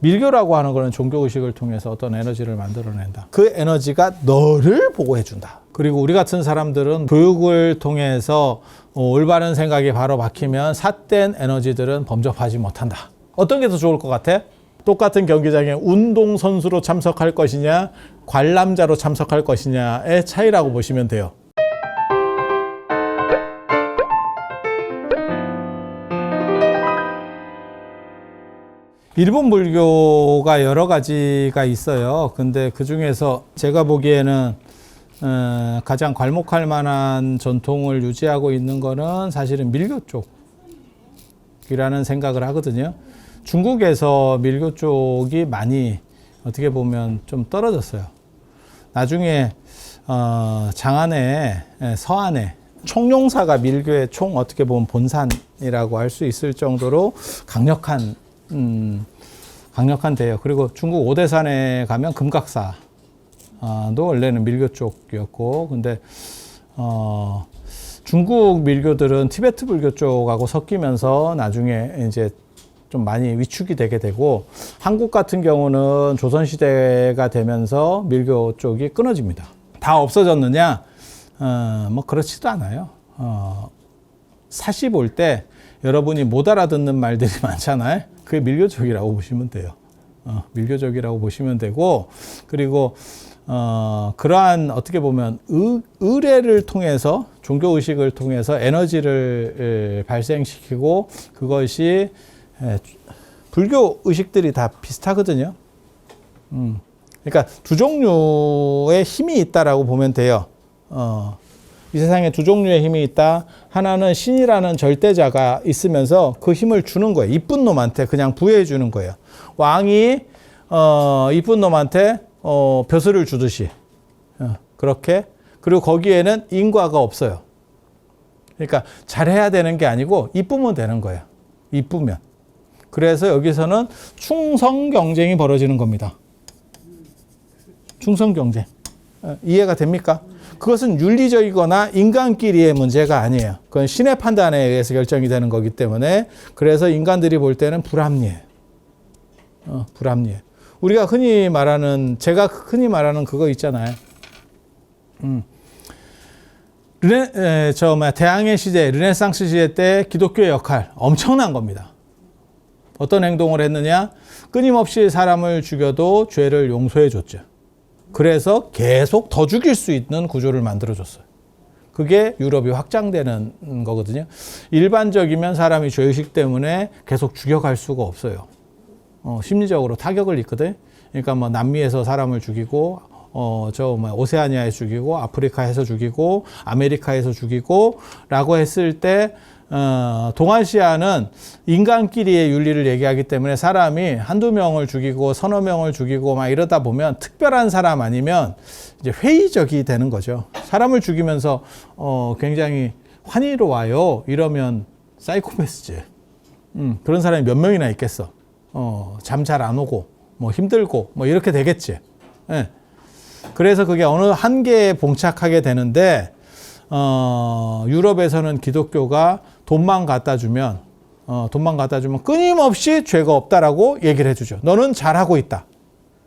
밀교라고 하는 거는 종교의식을 통해서 어떤 에너지를 만들어낸다. 그 에너지가 너를 보호해준다. 그리고 우리 같은 사람들은 교육을 통해서 올바른 생각이 바로 박히면 삿된 에너지들은 범접하지 못한다. 어떤 게 더 좋을 것 같아? 똑같은 경기장에 운동선수로 참석할 것이냐, 관람자로 참석할 것이냐의 차이라고 보시면 돼요. 일본 불교가 여러 가지가 있어요. 근데 그 중에서 제가 보기에는 가장 괄목할 만한 전통을 유지하고 있는 거는 사실은 밀교 쪽이라는 생각을 하거든요. 중국에서 밀교 쪽이 많이 어떻게 보면 좀 떨어졌어요. 나중에 장안에, 서안에 총룡사가 밀교의 어떻게 보면 본산이라고 할 수 있을 정도로 강력한 데요. 그리고 중국 오대산에 가면 금각사도 원래는 밀교 쪽이었고, 근데 중국 밀교들은 티베트 불교 쪽하고 섞이면서 나중에 이제 좀 많이 위축이 되게 되고, 한국 같은 경우는 조선시대가 되면서 밀교 쪽이 끊어집니다. 다 없어졌느냐? 뭐 그렇지도 않아요. 사시 볼 때 여러분이 못 알아듣는 말들이 많잖아요. 그게 밀교적이라고 보시면 돼요. 밀교적이라고 보시면 되고, 그리고 그러한 어떻게 보면 의례를 통해서, 종교의식을 통해서 에너지를 발생시키고, 그것이 불교 의식들이 다 비슷하거든요. 그러니까 두 종류의 힘이 있다라고 보면 돼요. 이 세상에 두 종류의 힘이 있다. 하나는 신이라는 절대자가 있으면서 그 힘을 주는 거예요. 이쁜 놈한테 그냥 부여해 주는 거예요. 왕이 이쁜 놈한테 벼슬을 주듯이 그렇게. 그리고 거기에는 인과가 없어요. 그러니까 잘해야 되는 게 아니고 이쁘면 되는 거예요. 이쁘면. 그래서 여기서는 충성 경쟁이 벌어지는 겁니다. 충성 경쟁. 이해가 됩니까? 그것은 윤리적이거나 인간끼리의 문제가 아니에요. 그건 신의 판단에 의해서 결정이 되는 거기 때문에, 그래서 인간들이 볼 때는 불합리해요. 불합리해요. 우리가 제가 흔히 말하는 그거 있잖아요. 대항해 시대, 르네상스 시대 때 기독교의 역할 엄청난 겁니다. 어떤 행동을 했느냐? 끊임없이 사람을 죽여도 죄를 용서해 줬죠. 그래서 계속 더 죽일 수 있는 구조를 만들어줬어요. 그게 유럽이 확장되는 거거든요. 일반적이면 사람이 죄의식 때문에 계속 죽여갈 수가 없어요. 심리적으로 타격을 입거든. 그러니까 뭐 남미에서 사람을 죽이고, 오세아니아에서 죽이고, 아프리카에서 죽이고, 아메리카에서 죽이고, 라고 했을 때, 동아시아는 인간끼리의 윤리를 얘기하기 때문에 사람이 한두 명을 죽이고 서너 명을 죽이고 막 이러다 보면 특별한 사람 아니면 이제 회의적이 되는 거죠. 사람을 죽이면서 굉장히 환희로워요. 이러면 사이코패스지. 그런 사람이 몇 명이나 있겠어. 잠 잘 안 오고 뭐 힘들고 뭐 이렇게 되겠지. 예. 그래서 그게 어느 한계에 봉착하게 되는데, 유럽에서는 기독교가 돈만 갖다 주면 끊임없이 죄가 없다라고 얘기를 해주죠. 너는 잘하고 있다.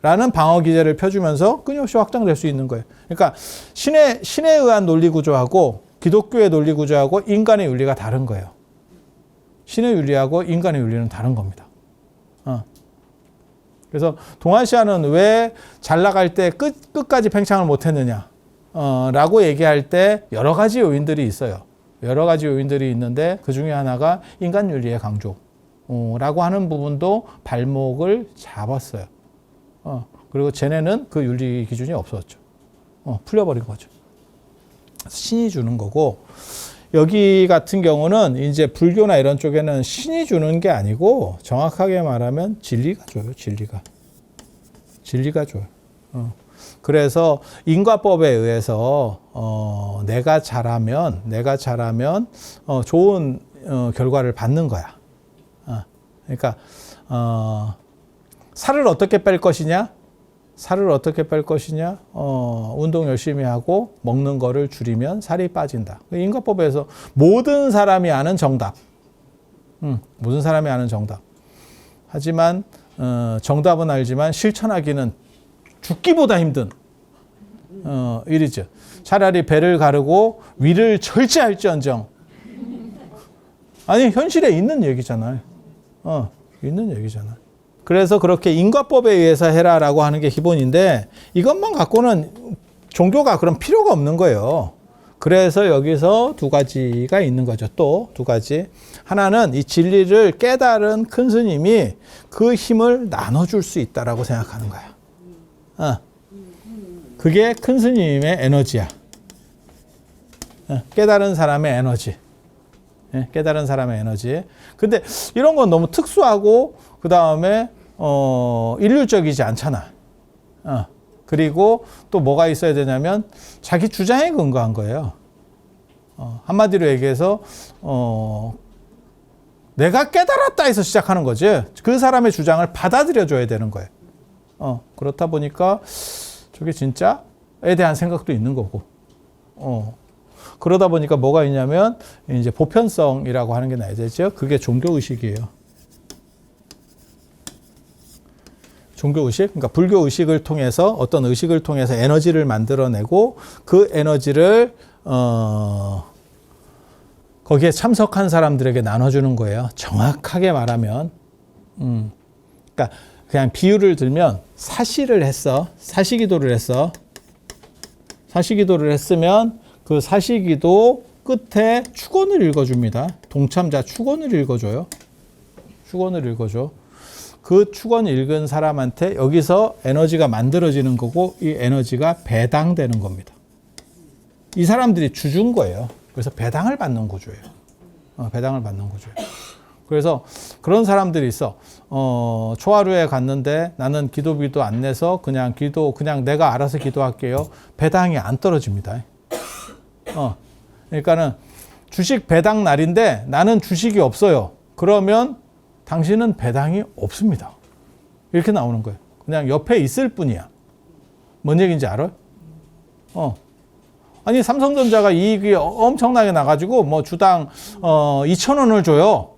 라는 방어 기제를 펴주면서 끊임없이 확장될 수 있는 거예요. 그러니까 신에 의한 논리 구조하고 기독교의 논리 구조하고 인간의 윤리가 다른 거예요. 신의 윤리하고 인간의 윤리는 다른 겁니다. 그래서 동아시아는 왜 잘 나갈 때 끝까지 팽창을 못 했느냐? 라고 얘기할 때 여러 가지 요인들이 있어요. 여러 가지 요인들이 있는데 그 중에 하나가 인간 윤리의 강조라고 하는 부분도 발목을 잡았어요. 그리고 쟤네는 그 윤리 기준이 없었죠. 풀려버린 거죠. 신이 주는 거고, 여기 같은 경우는 이제 불교나 이런 쪽에는 신이 주는 게 아니고 정확하게 말하면 진리가 줘요. 진리가 줘요. 그래서 인과법에 의해서 내가 잘하면 좋은 결과를 받는 거야. 그러니까 살을 어떻게 뺄 것이냐? 운동 열심히 하고 먹는 거를 줄이면 살이 빠진다. 인과법에서 모든 사람이 아는 정답. 하지만 정답은 알지만 실천하기는 죽기보다 힘든 일이죠. 차라리 배를 가르고 위를 절제할지언정. 아니 현실에 있는 얘기잖아요. 있는 얘기잖아요. 그래서 그렇게 인과법에 의해서 해라라고 하는 게 기본인데 이것만 갖고는 종교가 그럼 필요가 없는 거예요. 그래서 여기서 두 가지가 있는 거죠. 또 두 가지. 하나는 이 진리를 깨달은 큰 스님이 그 힘을 나눠줄 수 있다라고 생각하는 거야. 그게 큰 스님의 에너지야. 깨달은 사람의 에너지. 깨달은 사람의 에너지. 근데 이런 건 너무 특수하고 그 다음에 일률적이지 않잖아. 그리고 또 뭐가 있어야 되냐면 자기 주장에 근거한 거예요. 한마디로 얘기해서 내가 깨달았다 해서 시작하는 거지. 그 사람의 주장을 받아들여 줘야 되는 거예요. 그렇다 보니까 저게 진짜에 대한 생각도 있는 거고. 그러다 보니까 뭐가 있냐면 이제 보편성이라고 하는 게 나야 되죠. 그게 종교의식이에요. 종교의식, 그러니까 불교의식을 통해서 어떤 의식을 통해서 에너지를 만들어내고 그 에너지를 거기에 참석한 사람들에게 나눠주는 거예요. 정확하게 말하면. 그러니까 그냥 비유를 들면 사시를 했어. 사시기도를 했어. 사시기도를 했으면 그 사시기도 끝에 축원을 읽어줍니다. 동참자 축원을 읽어줘요. 축원을 읽어줘. 그 축원 읽은 사람한테 여기서 에너지가 만들어지는 거고 이 에너지가 배당되는 겁니다. 이 사람들이 주준 거예요. 그래서 배당을 받는 구조예요. 배당을 받는 구조예요. 그래서 그런 사람들이 있어. 초하루에 갔는데 나는 기도비도 안 내서 그냥 내가 알아서 기도할게요. 배당이 안 떨어집니다. 그러니까는 주식 배당 날인데 나는 주식이 없어요. 그러면 당신은 배당이 없습니다. 이렇게 나오는 거예요. 그냥 옆에 있을 뿐이야. 뭔 얘기인지 알아요? 아니 삼성전자가 이익이 엄청나게 나가지고 뭐 주당 2,000원을 줘요.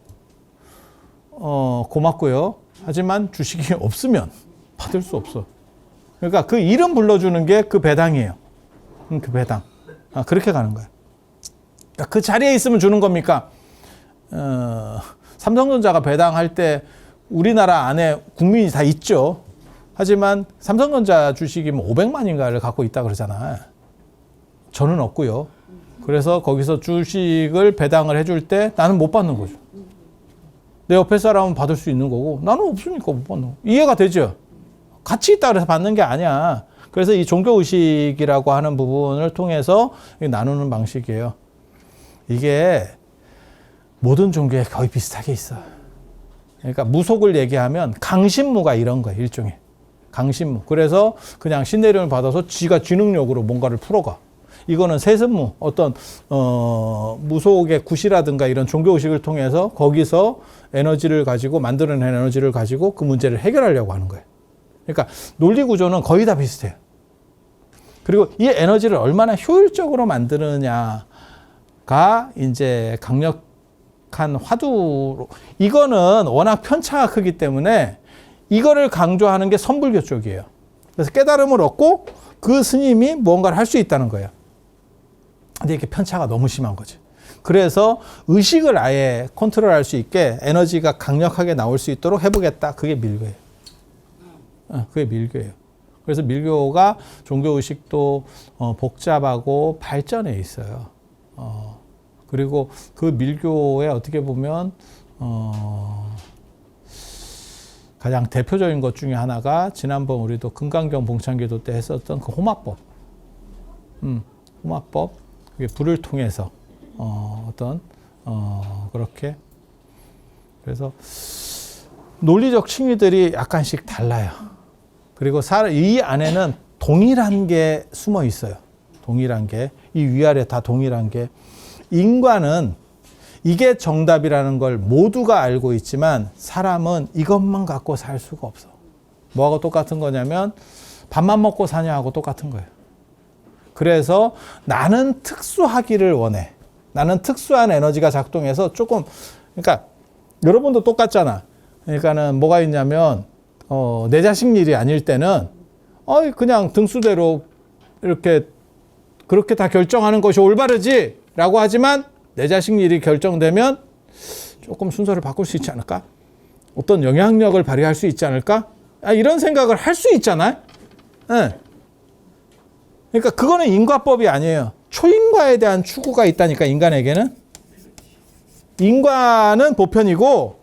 고맙고요. 하지만 주식이 없으면 받을 수 없어. 그러니까 그 이름 불러주는 게 그 배당이에요. 그 배당. 그렇게 가는 거예요. 그러니까 그 자리에 있으면 주는 겁니까? 삼성전자가 배당할 때 우리나라 안에 국민이 다 있죠. 하지만 삼성전자 주식이 뭐 500만인가를 갖고 있다 그러잖아. 저는 없고요. 그래서 거기서 주식을 배당을 해줄 때 나는 못 받는 거죠. 내 옆에 사람은 받을 수 있는 거고 나는 없으니까 못 받는 거. 이해가 되죠? 같이 있다 그래서 받는 게 아니야. 그래서 이 종교의식이라고 하는 부분을 통해서 나누는 방식이에요. 이게 모든 종교에 거의 비슷하게 있어. 그러니까 무속을 얘기하면 강신무가 이런 거예요. 일종의. 강신무. 그래서 그냥 신내림을 받아서 지가 지능력으로 뭔가를 풀어가. 이거는 세습무, 어떤 무속의 굿이라든가 이런 종교의식을 통해서 거기서 에너지를 가지고 만들어낸 에너지를 가지고 그 문제를 해결하려고 하는 거예요. 그러니까 논리 구조는 거의 다 비슷해요. 그리고 이 에너지를 얼마나 효율적으로 만드느냐가 이제 강력한 화두로, 이거는 워낙 편차가 크기 때문에 이거를 강조하는 게 선불교 쪽이에요. 그래서 깨달음을 얻고 그 스님이 뭔가를 할 수 있다는 거예요. 근데 이게 편차가 너무 심한 거지. 그래서 의식을 아예 컨트롤할 수 있게 에너지가 강력하게 나올 수 있도록 해보겠다. 그게 밀교예요. 그게 밀교예요. 그래서 밀교가 종교의식도 복잡하고 발전해 있어요. 그리고 그 밀교에 어떻게 보면 가장 대표적인 것 중에 하나가 지난번 우리도 금강경 봉창기도 때 했었던 그 호마법. 호마법. 그게 불을 통해서 그렇게. 그래서 논리적 층위들이 약간씩 달라요. 그리고 이 안에는 동일한 게 숨어 있어요. 동일한 게. 이 위아래 다 동일한 게. 인과는 이게 정답이라는 걸 모두가 알고 있지만 사람은 이것만 갖고 살 수가 없어. 뭐하고 똑같은 거냐면 밥만 먹고 사냐하고 똑같은 거예요. 그래서 나는 특수하기를 원해. 나는 특수한 에너지가 작동해서 조금, 그러니까 여러분도 똑같잖아. 그러니까는 뭐가 있냐면 내 자식 일이 아닐 때는 그냥 등수대로 이렇게 그렇게 다 결정하는 것이 올바르지 라고 하지만 내 자식 일이 결정되면 조금 순서를 바꿀 수 있지 않을까? 어떤 영향력을 발휘할 수 있지 않을까? 이런 생각을 할 수 있잖아요. 네. 그러니까 그거는 인과법이 아니에요. 초인과에 대한 추구가 있다니까, 인간에게는. 인과는 보편이고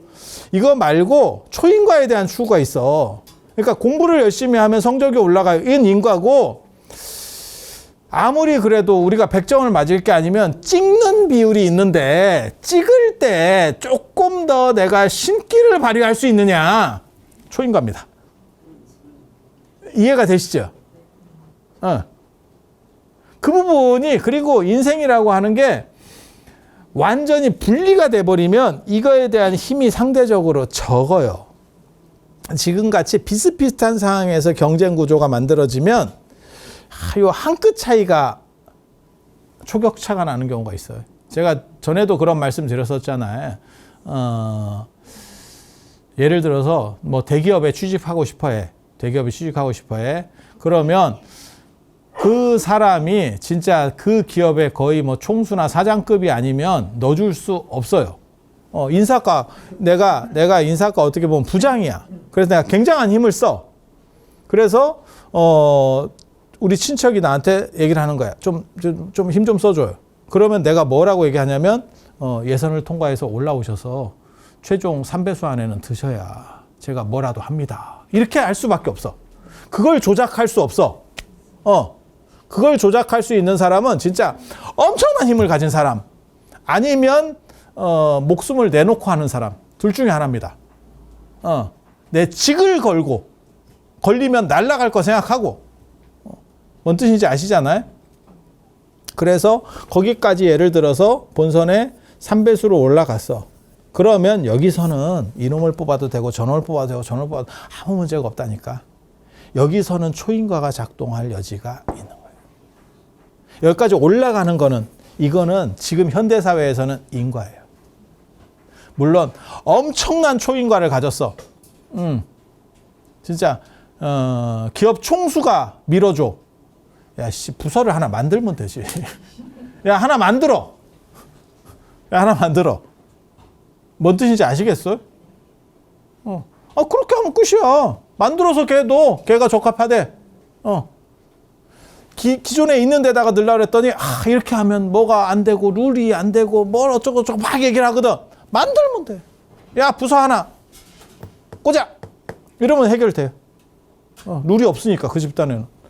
이거 말고 초인과에 대한 추구가 있어. 그러니까 공부를 열심히 하면 성적이 올라가요. 이건 인과고, 아무리 그래도 우리가 100점을 맞을 게 아니면 찍는 비율이 있는데 찍을 때 조금 더 내가 신기를 발휘할 수 있느냐, 초인과입니다. 이해가 되시죠? 그 부분이, 그리고 인생이라고 하는 게 완전히 분리가 돼버리면 이거에 대한 힘이 상대적으로 적어요. 지금같이 비슷비슷한 상황에서 경쟁 구조가 만들어지면 요 한 끗 차이가 초격차가 나는 경우가 있어요. 제가 전에도 그런 말씀 드렸었잖아요. 예를 들어서 뭐 대기업에 취직하고 싶어 해. 그러면 그 사람이 진짜 그 기업의 거의 뭐 총수나 사장급이 아니면 넣어줄 수 없어요. 인사과, 내가 인사과 어떻게 보면 부장이야. 그래서 내가 굉장한 힘을 써. 그래서, 우리 친척이 나한테 얘기를 하는 거야. 좀 힘 좀 써줘요. 그러면 내가 뭐라고 얘기하냐면, 예선을 통과해서 올라오셔서 최종 3배수 안에는 드셔야 제가 뭐라도 합니다. 이렇게 할 수밖에 없어. 그걸 조작할 수 없어. 그걸 조작할 수 있는 사람은 진짜 엄청난 힘을 가진 사람, 아니면 목숨을 내놓고 하는 사람, 둘 중에 하나입니다. 내 직을 걸고, 걸리면 날아갈 거 생각하고. 뭔 뜻인지 아시잖아요? 그래서 거기까지 예를 들어서 본선에 3배수로 올라갔어. 그러면 여기서는 이놈을 뽑아도 되고 저놈을 뽑아도 되고 저놈을 뽑아도 아무 문제가 없다니까. 여기서는 초인과가 작동할 여지가 있는 거예요. 여기까지 올라가는 거는, 이거는 지금 현대사회에서는 인과예요. 물론 엄청난 초인과를 가졌어. 진짜 기업 총수가 밀어줘. 야, 부서를 하나 만들면 되지. 야, 하나 만들어. 뭔 뜻인지 아시겠어요? 그렇게 하면 끝이야. 만들어서 걔가 적합하대. 기존에 있는 데다가 넣으려고 그랬더니, 이렇게 하면 뭐가 안 되고, 룰이 안 되고, 뭘 어쩌고저쩌고 막 얘기를 하거든. 만들면 돼. 야, 부서 하나 꽂아. 이러면 해결돼. 룰이 없으니까, 그 집단에는.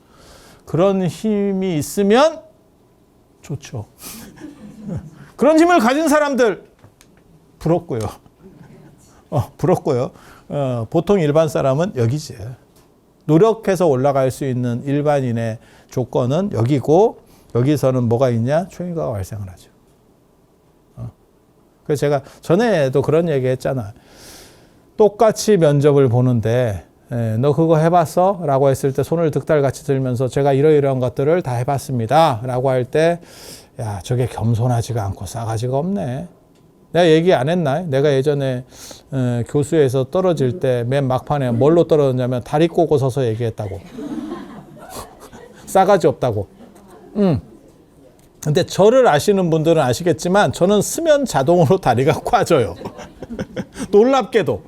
그런 힘이 있으면 좋죠. 그런 힘을 가진 사람들, 부럽고요. 보통 일반 사람은 여기지. 노력해서 올라갈 수 있는 일반인의 조건은 여기고, 여기서는 뭐가 있냐? 초인과가 발생을 하죠. 그래서 제가 전에도 그런 얘기 했잖아. 똑같이 면접을 보는데, 너 그거 해봤어? 라고 했을 때 손을 득달같이 들면서 제가 이러이러한 것들을 다 해봤습니다. 라고 할 때, 야, 저게 겸손하지가 않고 싸가지가 없네. 내가 얘기 안 했나? 내가 예전에 교수에서 떨어질 때 맨 막판에 뭘로 떨어졌냐면 다리 꼬고 서서 얘기했다고. 싸가지 없다고. 근데 저를 아시는 분들은 아시겠지만 저는 쓰면 자동으로 다리가 꽈져요. 놀랍게도.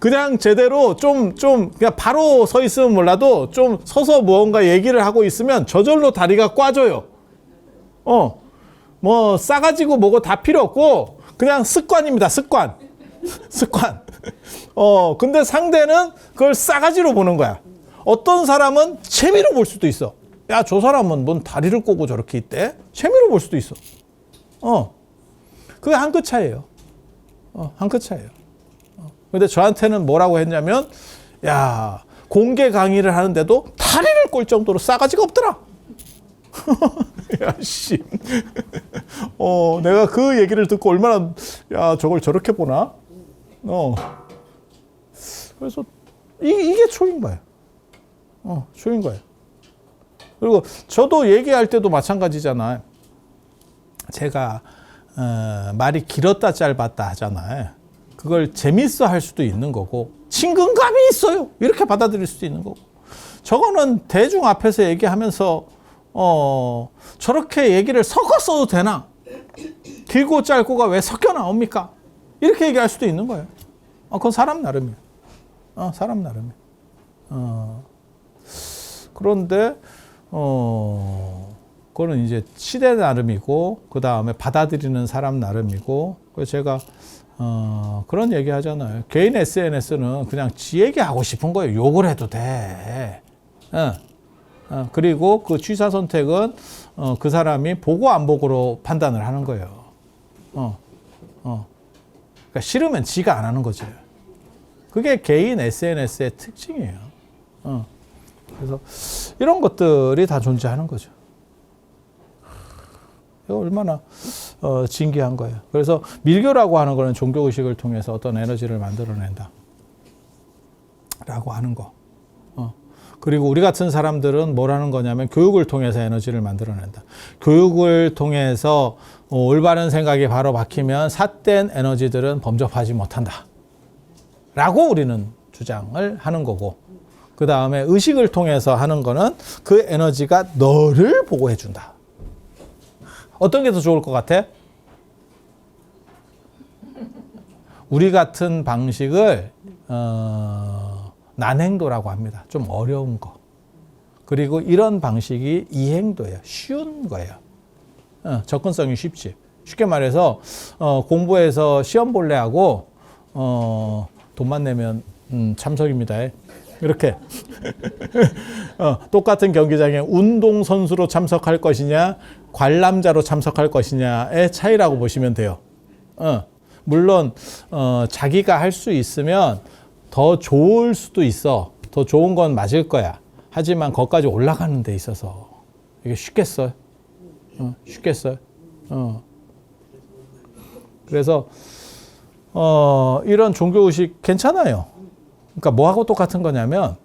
그냥 제대로 그냥 바로 서 있으면 몰라도 좀 서서 무언가 얘기를 하고 있으면 저절로 다리가 꽈져요. 뭐 싸가지고 뭐고 다 필요 없고 그냥 습관입니다. 습관. 근데 상대는 그걸 싸가지로 보는 거야. 어떤 사람은 재미로 볼 수도 있어. 야, 저 사람은 뭔 다리를 꼬고 저렇게 있대? 재미로 볼 수도 있어. 그게 한 끗 차이예요. 한 끗 차이예요. 근데 저한테는 뭐라고 했냐면, 야, 공개 강의를 하는데도 다리를 꼴 정도로 싸가지가 없더라. 야, 씨. 내가 그 얘기를 듣고 얼마나, 야, 저걸 저렇게 보나? 그래서 이게 초인과예요. 초인과예요. 그리고 저도 얘기할 때도 마찬가지잖아요. 제가 말이 길었다 짧았다 하잖아요. 그걸 재밌어 할 수도 있는 거고, 친근감이 있어요. 이렇게 받아들일 수도 있는 거고. 저거는 대중 앞에서 얘기하면서, 저렇게 얘기를 섞어 써도 되나? 길고 짧고가 왜 섞여 나옵니까? 이렇게 얘기할 수도 있는 거예요. 그건 사람 나름이에요. 사람 나름이에요. 그런데, 그거는 이제 시대 나름이고, 그 다음에 받아들이는 사람 나름이고, 그래서 제가, 그런 얘기 하잖아요. 개인 SNS는 그냥 지 얘기하고 싶은 거예요. 욕을 해도 돼. 그리고 그 취사 선택은, 그 사람이 보고 안 보고로 판단을 하는 거예요. 그러니까 싫으면 지가 안 하는 거죠. 그게 개인 SNS의 특징이에요. 그래서 이런 것들이 다 존재하는 거죠. 이거 얼마나 진기한 거예요. 그래서 밀교라고 하는 거는 종교의식을 통해서 어떤 에너지를 만들어낸다 라고 하는 거. 그리고 우리 같은 사람들은 뭘 하는 거냐면 교육을 통해서 에너지를 만들어낸다. 교육을 통해서 올바른 생각이 바로 박히면 삿된 에너지들은 범접하지 못한다 라고 우리는 주장을 하는 거고, 그 다음에 의식을 통해서 하는 거는 그 에너지가 너를 보호해 준다. 어떤 게 더 좋을 것 같아? 우리 같은 방식을 난행도라고 합니다. 좀 어려운 거. 그리고 이런 방식이 이행도예요. 쉬운 거예요. 접근성이 쉽지. 쉽게 말해서 공부해서 시험 볼래하고 돈만 내면 참석입니다. 이렇게 똑같은 경기장에 운동선수로 참석할 것이냐 관람자로 참석할 것이냐의 차이라고 보시면 돼요. 물론 자기가 할 수 있으면 더 좋을 수도 있어. 더 좋은 건 맞을 거야. 하지만 거기까지 올라가는 데 있어서 이게 쉽겠어요? 쉽겠어요? 그래서 이런 종교의식 괜찮아요. 그러니까 뭐하고 똑같은 거냐면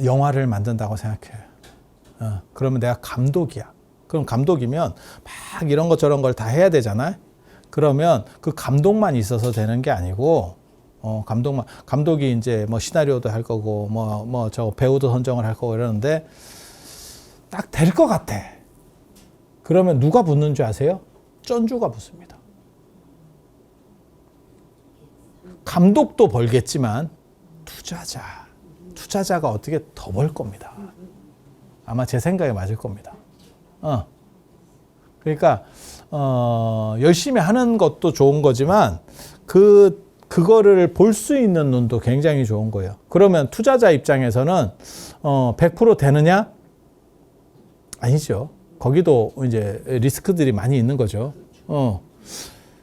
영화를 만든다고 생각해요. 그러면 내가 감독이야. 그럼 감독이면 막 이런 것 저런 걸 다 해야 되잖아요. 그러면 그 감독만 있어서 되는 게 아니고 감독이 이제 뭐 시나리오도 할 거고 뭐 저 배우도 선정을 할 거고 이러는데 딱 될 것 같아. 그러면 누가 붙는 줄 아세요? 쩐주가 붙습니다. 감독도 벌겠지만 투자자가 어떻게 더 벌 겁니다. 아마 제 생각에 맞을 겁니다. 그러니까 열심히 하는 것도 좋은 거지만 그거를 볼 수 있는 눈도 굉장히 좋은 거예요. 그러면 투자자 입장에서는 100% 되느냐? 아니죠. 거기도 이제 리스크들이 많이 있는 거죠.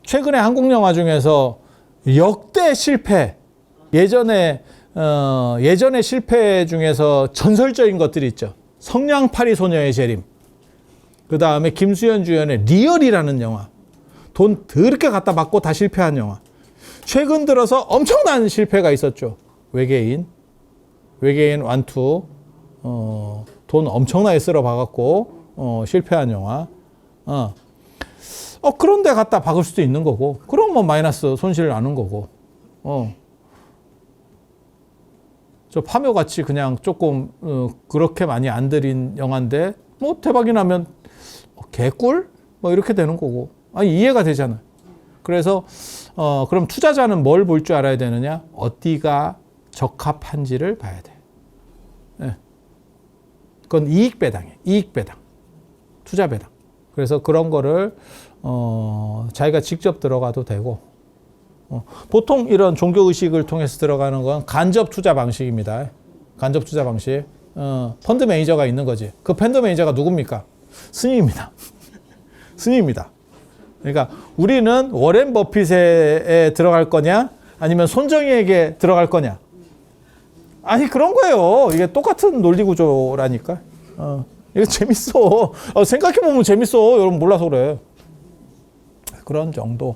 최근에 한국 영화 중에서 역대 실패, 예전에 실패 중에서 전설적인 것들이 있죠. 성냥팔이 소녀의 재림. 그 다음에 김수현 주연의 리얼이라는 영화. 돈 더럽게 갖다 받고 다 실패한 영화. 최근 들어서 엄청난 실패가 있었죠. 외계인 완투. 돈 엄청나게 쓸어 박았고 실패한 영화. 그런 데 갖다 박을 수도 있는 거고, 그럼 뭐 마이너스 손실을 나는 거고, 저 파묘같이 그냥 조금, 그렇게 많이 안 들인 영화인데, 뭐 대박이 나면, 개꿀? 뭐 이렇게 되는 거고. 아니, 이해가 되잖아요. 그래서, 그럼 투자자는 뭘 볼 줄 알아야 되느냐? 어디가 적합한지를 봐야 돼. 네. 그건 이익 배당이에요. 이익 배당. 투자 배당. 그래서 그런 거를, 자기가 직접 들어가도 되고, 보통 이런 종교의식을 통해서 들어가는 건 간접 투자 방식입니다. 간접 투자 방식. 펀드 매니저가 있는 거지. 그 펀드 매니저가 누굽니까? 스님입니다. 스님입니다. 그러니까 우리는 워렌 버핏에 들어갈 거냐? 아니면 손정희에게 들어갈 거냐? 아니, 그런 거예요. 이게 똑같은 논리 구조라니까. 이거 재밌어. 생각해보면 재밌어. 여러분 몰라서 그래. 그런 정도라고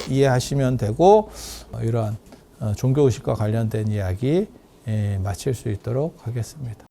이해하시면 되고, 이러한 종교의식과 관련된 이야기 마칠 수 있도록 하겠습니다.